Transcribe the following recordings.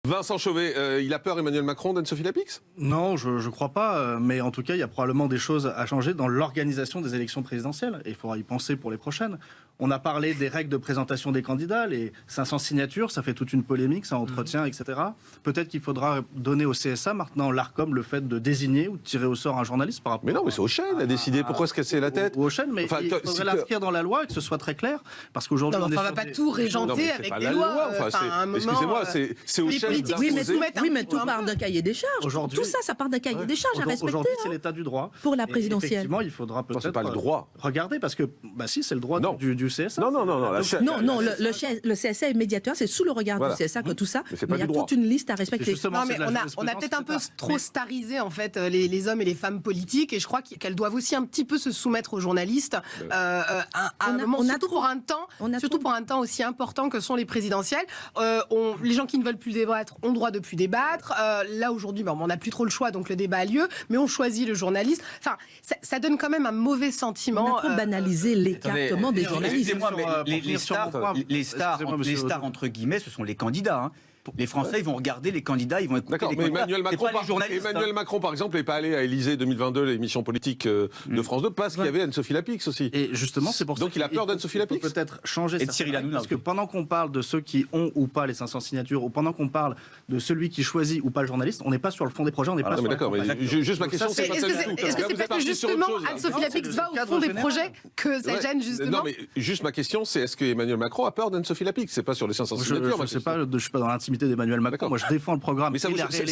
Vincent Chauvet, il a peur Emmanuel Macron d'Anne-Sophie Lapix? Non, je ne crois pas, mais en tout cas, il y a probablement des choses à changer dans l'organisation des élections présidentielles, et il faudra y penser pour les prochaines. On a parlé des règles de présentation des candidats, les 500 signatures, ça fait toute une polémique, ça entretient, etc. Peut-être qu'il faudra donner au CSA, maintenant l'ARCOM, le fait de désigner ou de tirer au sort un journaliste par rapport... Mais non, mais c'est aux chaînes à décider, pourquoi se casser la tête? Aux chaînes, mais enfin, il faudrait l'inscrire dans la loi et que ce soit très clair, parce qu'aujourd'hui... On ne va pas tout régenter avec des lois. Excusez-moi, c'est aux chaînes d'imposer... Oui, mais tout part d'un cahier des charges. Tout ça, ça part d'un cahier des charges à respecter. Aujourd'hui, c'est l'état du droit. Pour la présidentielle. Effectivement, il faudra peut-être... C'est pas le droit. Regarder, parce que, si, c'est le droit du CSA. Non, le CSA est médiateur, c'est sous le regard du CSA que tout ça, mais il y a toute une liste à respecter. Non, mais on a peut-être un peu trop starisé en fait les hommes et les femmes politiques, et je crois qu'elles doivent aussi un petit peu se soumettre aux journalistes à un moment, surtout pour un temps aussi important que sont les présidentielles. Les gens qui ne veulent plus débattre ont le droit de plus débattre. Là aujourd'hui, on n'a plus trop le choix, donc le débat a lieu, mais on choisit le journaliste. Enfin, ça donne quand même un mauvais sentiment. On a trop banalisé l'écartement des journalistes. Les stars, entre guillemets, ce sont les candidats. Hein. Les Français, ils vont regarder les candidats, ils vont écouter les candidats. Emmanuel Macron, par exemple, n'est pas allé à Élysée 2022, l'émission politique de France 2, parce qu'il y avait Anne-Sophie Lapix aussi. Et justement, c'est pour ça. Donc il a peur d'Anne-Sophie Lapix. Peut-être changer et de Cyril Hanouna. Parce que pendant qu'on parle de ceux qui ont ou pas les 500 signatures, ou pendant qu'on parle de celui qui choisit ou pas le journaliste, on n'est pas sur le fond des projets, on n'est pas sur. D'accord, mais juste ma question, c'est pas ça du tout. Est-ce que c'est parce que justement Anne-Sophie Lapix va au fond des projets que ça gêne justement? Non, mais juste ma question, c'est est-ce que Emmanuel Macron a peur d'Anne-Sophie Lapix? C'est pas sur les 500 signatures. Je sais pas, je suis pas dans l'intimité d'Emmanuel Macron. Moi, je défends le programme. Mais ça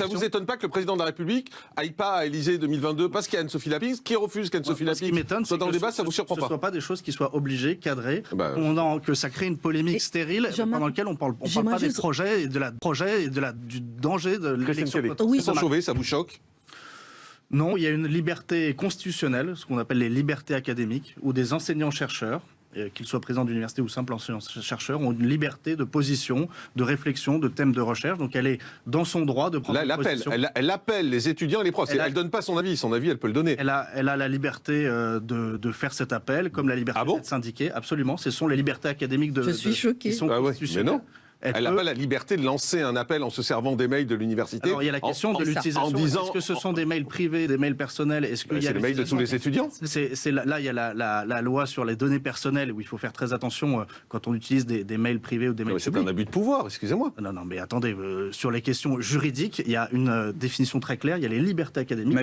vous étonne pas que le président de la République aille pas à Élysée 2022 parce qu'il y a Anne-Sophie Lapix, qui refuse qu'Anne-Sophie Lapix soit dans le débat? Ça vous surprend pas? Ce ne soit pas des choses qui soient obligées, cadrées, que ça crée une polémique stérile pendant laquelle on parle pas des projets et du danger de l'élection. Vincent Chauvet, ça vous choque? Non, il y a une liberté constitutionnelle, ce qu'on appelle les libertés académiques, où des enseignants-chercheurs, qu'ils soient présidents d'université ou simples enseignants-chercheurs, ont une liberté de position, de réflexion, de thème de recherche. Donc elle est dans son droit de prendre une position. Elle appelle les étudiants et les profs. Elle ne donne pas son avis. Son avis, elle peut le donner. Elle a la liberté de faire cet appel, comme la liberté d'être syndiquée. Absolument. Ce sont les libertés académiques Je suis choquée. Qui sont constitutionnelles. Mais non. Elle n'a pas la liberté de lancer un appel en se servant des mails de l'université. Alors il y a la question de l'utilisation. Est-ce que ce sont des mails privés, des mails personnels? Est-ce qu'il y a les mails de tous les étudiants? Là, il y a la loi sur les données personnelles où il faut faire très attention quand on utilise des mails privés ou des mails publics. C'est un abus de pouvoir, excusez-moi. Non, mais attendez, sur les questions juridiques, il y a une définition très claire. Il y a les libertés académiques.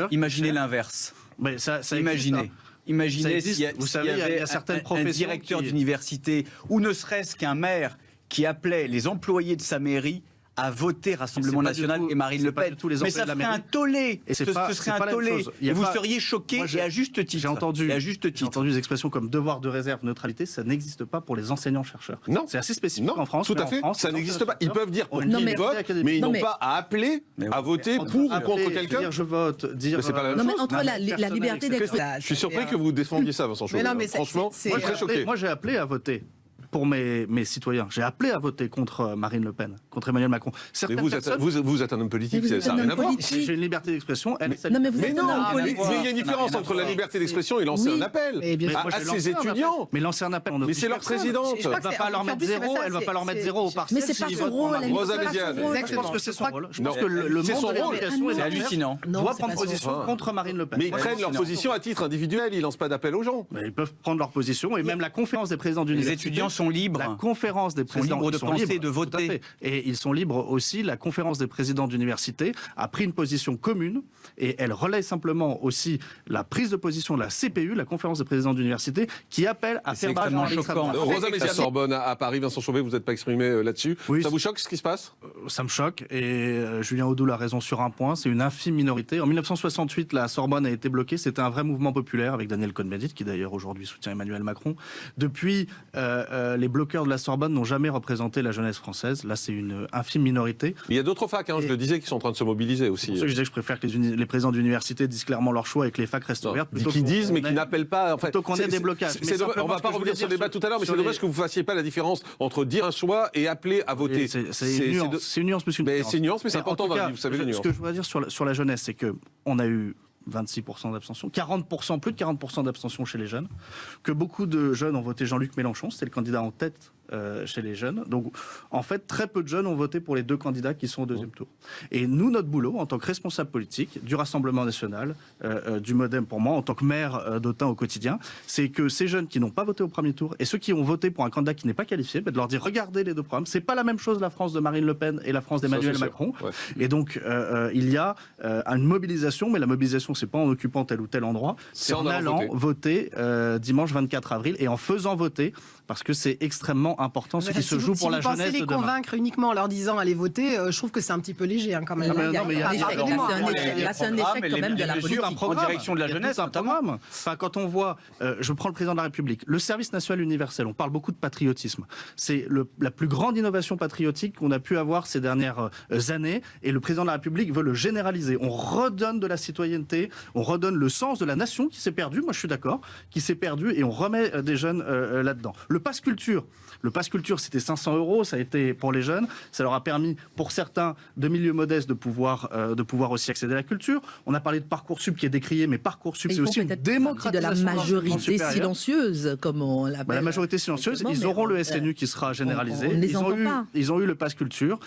Imaginez l'inverse. Mais ça Imaginez. Imaginez vous savez, il y a certaines professions. Un directeur d'université, ou ne serait-ce qu'un maire qui appelait les employés de sa mairie à voter Rassemblement National et Marine Le Pen. Mais ça ferait un tollé. Ce serait un tollé. Et vous seriez choqués, et à juste titre. J'ai entendu des expressions comme devoir de réserve, neutralité. Ça n'existe pas pour les enseignants-chercheurs. Non. C'est assez spécifique en France. Tout à fait. Ça n'existe pas. Ils peuvent dire pour qui ils votent, mais ils n'ont pas à appeler, à voter pour ou contre quelqu'un. Dire je vote, dire. C'est pas la même chose. Entre la liberté d'expression. Je suis surpris que vous défendiez ça, Vincent Chauvet. Franchement, je suis très choqué. Moi, j'ai appelé à voter. Pour mes citoyens. J'ai appelé à voter contre Marine Le Pen, contre Emmanuel Macron. Mais vous êtes un homme politique, ça n'a rien à voir. J'ai une liberté d'expression. Mais non, il y a une différence entre la liberté d'expression et lancer un appel à ses étudiants. Mais lancer un appel, mais c'est leur présidente. Elle ne va pas leur mettre zéro, elle va pas leur mettre zéro au partiel. Mais c'est pas son rôle. Rosa Médiane. Je pense que c'est son rôle. Je pense que le monde de l'éducation c'est hallucinant. Doit prendre position contre Marine Le Pen. Mais ils prennent leur position à titre individuel, ils lancent pas d'appel aux gens. Ils peuvent prendre leur position et même la conférence des présidents d'université. Les étudiants sont libres. Conférence des présidents libres de penser, de voter. Et ils sont libres aussi. La conférence des présidents d'université a pris une position commune et elle relaie simplement aussi la prise de position de la CPU, la conférence des présidents d'université, qui appelle à faire extrêmement choquant. Rosa Médiane, Sorbonne à Paris, Vincent Chauvet, vous n'êtes pas exprimé là-dessus. Oui, ça vous choque ce qui se passe? Ça me choque et Julien Audoul a raison sur un point, c'est une infime minorité. En 1968, la Sorbonne a été bloquée, c'était un vrai mouvement populaire avec Daniel Cohn-Bendit, qui d'ailleurs aujourd'hui soutient Emmanuel Macron. Depuis, les bloqueurs de la Sorbonne n'ont jamais représenté la jeunesse française. Là, c'est une infime minorité. Il y a d'autres facs, je le disais, qui sont en train de se mobiliser aussi. C'est pour ça que je disais que je préfère que les présidents d'université disent clairement leur choix et que les facs restent ouvertes. Qui disent, mais qui n'appellent pas. Plutôt qu'on ait des blocages. On va pas revenir sur le débat tout à l'heure, mais c'est dommage que vous ne fassiez pas la différence entre dire un choix et appeler à voter. C'est une nuance plus qu'une différence. C'est une nuance, mais c'est important dans la vie, vous savez les nuances. Ce que je voudrais dire sur la jeunesse, c'est qu'on a eu 26% d'abstention, 40%, plus de 40% d'abstention chez les jeunes, que beaucoup de jeunes ont voté Jean-Luc Mélenchon, c'était le candidat en tête chez les jeunes. Donc, en fait, très peu de jeunes ont voté pour les deux candidats qui sont au deuxième tour. Et nous, notre boulot, en tant que responsable politique du Rassemblement national, du MoDem pour moi, en tant que maire d'Autun au quotidien, c'est que ces jeunes qui n'ont pas voté au premier tour et ceux qui ont voté pour un candidat qui n'est pas qualifié, de leur dire regardez les deux programmes. C'est pas la même chose la France de Marine Le Pen et la France d'Emmanuel Macron. Ouais. Et donc il y a une mobilisation, mais la mobilisation c'est pas en occupant tel ou tel endroit, c'est en allant voter dimanche 24 avril et en faisant voter, parce que c'est extrêmement important ce qui se joue pour la jeunesse de demain. Si vous pensez les convaincre uniquement en leur disant allez voter, je trouve que c'est un petit peu léger quand même. C'est un échec quand même de la politique. En direction de la jeunesse, notamment. Enfin, quand on voit, je prends le président de la République, le service national universel, on parle beaucoup de patriotisme. C'est la plus grande innovation patriotique qu'on a pu avoir ces dernières années, et le président de la République veut le généraliser. On redonne de la citoyenneté, on redonne le sens de la nation qui s'est perdue, moi je suis d'accord, qui s'est perdue, et on remet des jeunes là-dedans. Le pass culture, c'était 500 €, ça a été pour les jeunes, ça leur a permis, pour certains de milieux modestes, de pouvoir aussi accéder à la culture. On a parlé de Parcoursup qui est décrié, mais Parcoursup, c'est aussi une démocratisation de la majorité silencieuse, comme on l'appelle. La majorité silencieuse, ils auront le SNU qui sera généralisé. Ils ont eu le pass culture.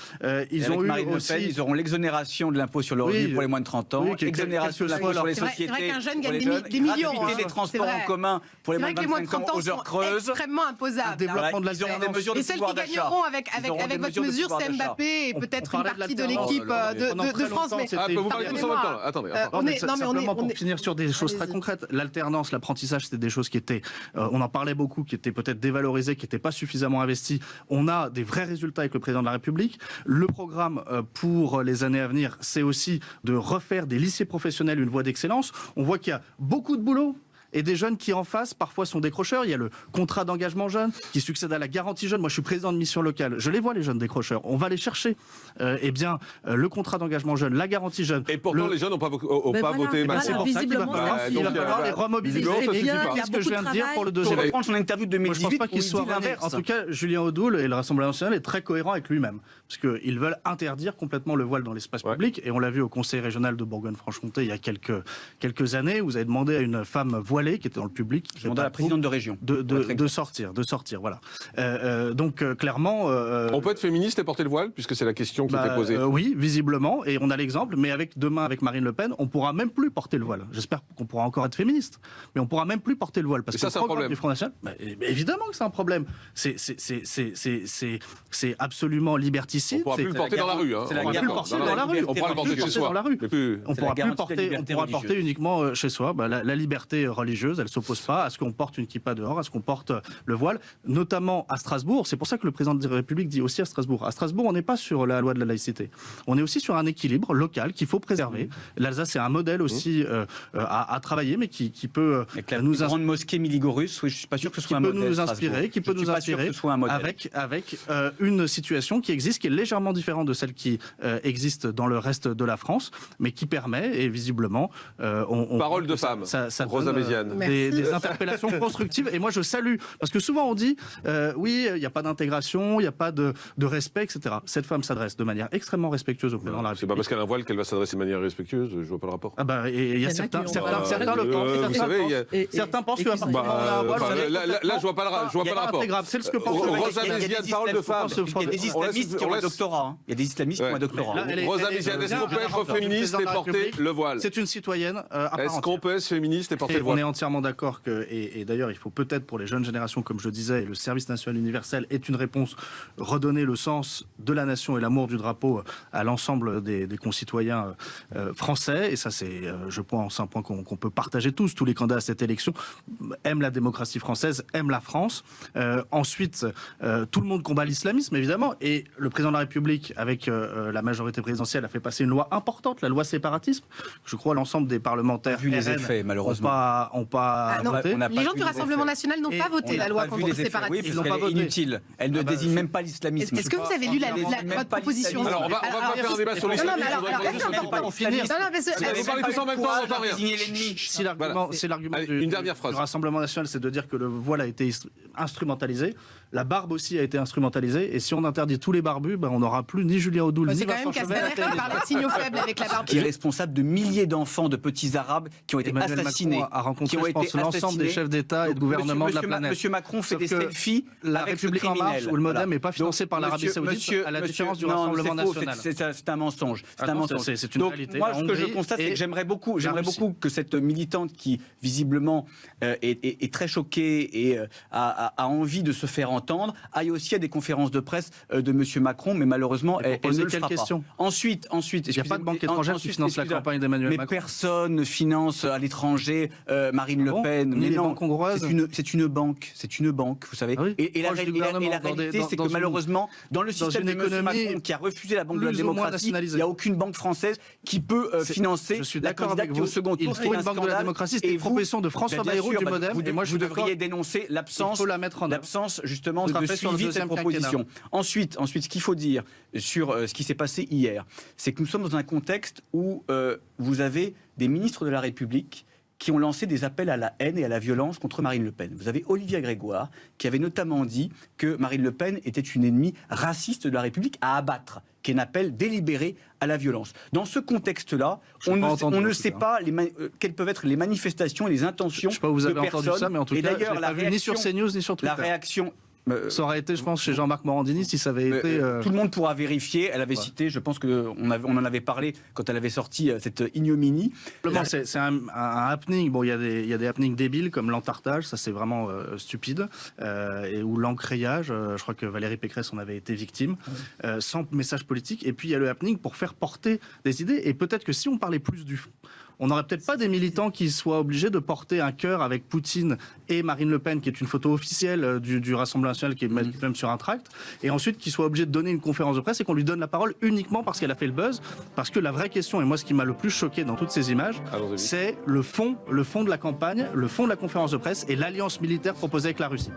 Ils ont eu aussi... ils auront l'exonération de l'impôt sur le revenu pour les moins de 30 ans, exonération de l'impôt sur les sociétés. C'est vrai qu'un jeune gagne des millions. Gratuité des transports en commun pour les moins de 25 ans aux heures creuses. Extrêmement imposables. Développement de la et celles qui gagneront avec votre mesure, c'est Mbappé et peut-être une partie de l'équipe de France. Vous parlez tous en même temps. Attendez. Simplement pour finir sur des choses très concrètes, l'alternance, l'apprentissage, c'était des choses qui étaient, on en parlait beaucoup, qui étaient peut-être dévalorisées, qui n'étaient pas suffisamment investies. On a des vrais résultats avec le président de la République. Le programme pour les années à venir, c'est aussi de refaire des lycées professionnels une voie d'excellence. On voit qu'il y a beaucoup de boulot. Et des jeunes qui en face, parfois, sont décrocheurs. Il y a le contrat d'engagement jeune qui succède à la garantie jeune. Moi, je suis président de mission locale. Je les vois, les jeunes décrocheurs. On va les chercher. Le contrat d'engagement jeune, la garantie jeune. Et pourtant, les jeunes n'ont pas voté. C'est pour ça qu'il va falloir les remobiliser. Qu'est-ce que je viens de dire pour le deuxième? On va prendre son interview de 2018. Je ne pense pas qu'il soit l'inverse. En tout cas, Julien Audoul et le Rassemblement national est très cohérent avec lui-même. Parce qu'ils veulent interdire complètement le voile dans l'espace public. Et on l'a vu au Conseil régional de Bourgogne-Franche-Comté il y a quelques années. Vous avez demandé à une femme voilée qui était dans le public, qui demandait à la présidente de région de sortir, voilà. Donc clairement, on peut être féministe et porter le voile, puisque c'est la question qui était posée. Oui, visiblement, et on a l'exemple. Mais demain, avec Marine Le Pen, on pourra même plus porter le voile. J'espère qu'on pourra encore être féministe, mais on pourra même plus porter le voile parce que ça, c'est un problème. Du Front National, évidemment que c'est un problème. C'est absolument liberticide. On pourra plus le porter dans la rue. On pourra plus le porter dans la rue. On pourra le porter chez soi. On pourra plus le porter uniquement chez soi. La liberté religieuse, elle ne s'oppose pas à ce qu'on porte une kippa dehors, à ce qu'on porte le voile, notamment à Strasbourg. C'est pour ça que le président de la République dit aussi à Strasbourg. À Strasbourg, on n'est pas sur la loi de la laïcité. On est aussi sur un équilibre local qu'il faut préserver. L'Alsace est un modèle aussi à travailler, mais qui peut nous inspirer. Grande mosquée Miligorus, oui, je ne suis pas sûr que ce soit un modèle. Qui peut nous inspirer avec une situation qui existe, qui est légèrement différente de celle qui existe dans le reste de la France, mais qui permet, et visiblement... Parole de femme, Rosa Méziane. Des interpellations constructives. Et moi, je salue, parce que souvent on dit, oui, il n'y a pas d'intégration, il n'y a pas de respect, etc. Cette femme s'adresse de manière extrêmement respectueuse au président de la République. C'est pas parce qu'elle a un voile qu'elle va s'adresser de manière respectueuse, je vois pas le rapport. Il y a certains le pensent. Vous savez, certains pensent qu'à partir du moment où on a un voile... Là, je vois pas le rapport. C'est grave, c'est ce que pense Rosa Méziane, parole de femme. Il y a des islamistes qui ont un doctorat. Il y a des islamistes qui ont un doctorat. Rosa Méziane, est-ce qu'on peut être féministe et porter le voile? C'est une citoyenne à part entière. Est-ce qu'on peut être féministe et porter le voile? On est entièrement d'accord que, et d'ailleurs il faut peut-être pour les jeunes générations, comme je le disais, et le service national universel est une réponse, redonner le sens de la nation et l'amour du drapeau à l'ensemble des concitoyens français, et ça c'est, je pense, un point qu'on peut partager tous les candidats à cette élection aiment la démocratie française, aiment la France. Ensuite, tout le monde combat l'islamisme évidemment, et le président de la République avec la majorité présidentielle a fait passer une loi importante, la loi séparatisme. Je crois l'ensemble des parlementaires les effets, malheureusement. ont pas voté. Les gens du Rassemblement national n'ont pas voté la loi contre le séparatisme. Oui, ils n'ont pas voté. Inutile. Elle ne désigne même pas l'islamisme. Est-ce que vous avez lu votre proposition? Alors, on va pas faire un débat sur l'islamisme. On finit. Vous parlez tous en même temps, on n'entend rien. Si l'argument du Rassemblement national, c'est de dire que le voile a été instrumentalisé, la barbe aussi a été instrumentalisée, et si on interdit tous les barbus, on n'aura plus ni Julien Audoul, ni Vincent Chevènement. C'est quand même Castaner qui parle de signaux faibles avec la barbe. Qui est responsable de milliers d'enfants, de petits Arabes qui ont été assassinés. Macron rencontré, je pense, l'ensemble des chefs d'État et de gouvernement de la planète. Monsieur Macron fait des selfies la avec République en marche, où le modem n'est pas financé par l'Arabie Saoudite, à la différence du Rassemblement national. C'est un mensonge. C'est une réalité. Moi, ce que je constate, c'est que j'aimerais beaucoup que cette militante qui, visiblement, est très choquée et a envie de se faire entendre, aille aussi à des conférences de presse de monsieur Macron, mais malheureusement, elle ne le fera pas. Ensuite, il n'y a pas de banque étrangère qui finance la campagne d'Emmanuel Macron. Mais personne ne finance à l'étranger Marine Le Pen. Mais non, c'est une banque, vous savez. Et la réalité, c'est que malheureusement, dans le système de M. Macron, qui a refusé la Banque de la démocratie, il n'y a aucun banque française qui peut financer la candidate qui au second tour. Il faut une banque de la démocratie. C'était une proposition de François Bayrou du Modem. Et moi, vous devriez dénoncer l'absence justement de suivi de cette proposition. Ensuite, ce qu'il faut dire sur ce qui s'est passé hier, c'est que nous sommes dans un contexte où vous avez des ministres de la République qui ont lancé des appels à la haine et à la violence contre Marine Le Pen. Vous avez Olivia Grégoire qui avait notamment dit que Marine Le Pen était une ennemie raciste de la République à abattre, qui est un appel délibéré à la violence. Dans ce contexte-là, on ne sait pas quelles peuvent être les manifestations et les intentions de personnes. Je ne sais pas où vous avez entendu ça, mais en tout cas, je l'ai pas vu ni sur CNews ni sur Twitter. La réaction... Ça aurait été, je pense, chez Jean-Marc Morandini si ça avait été... Tout le monde pourra vérifier. Elle avait cité, je pense qu'on en avait parlé quand elle avait sorti cette ignominie. C'est un happening. Bon, il y a des happenings débiles comme l'entartage, ça c'est vraiment stupide, ou l'encrayage. Je crois que Valérie Pécresse en avait été victime, sans message politique. Et puis il y a le happening pour faire porter des idées. Et peut-être que si on parlait plus du fond, on n'aurait peut-être pas des militants qui soient obligés de porter un cœur avec Poutine et Marine Le Pen, qui est une photo officielle du Rassemblement national, qui est même sur un tract, et ensuite qui soient obligés de donner une conférence de presse et qu'on lui donne la parole uniquement parce qu'elle a fait le buzz. Parce que la vraie question, et moi ce qui m'a le plus choqué dans toutes ces images, c'est le fond de la campagne, le fond de la conférence de presse et l'alliance militaire proposée avec la Russie.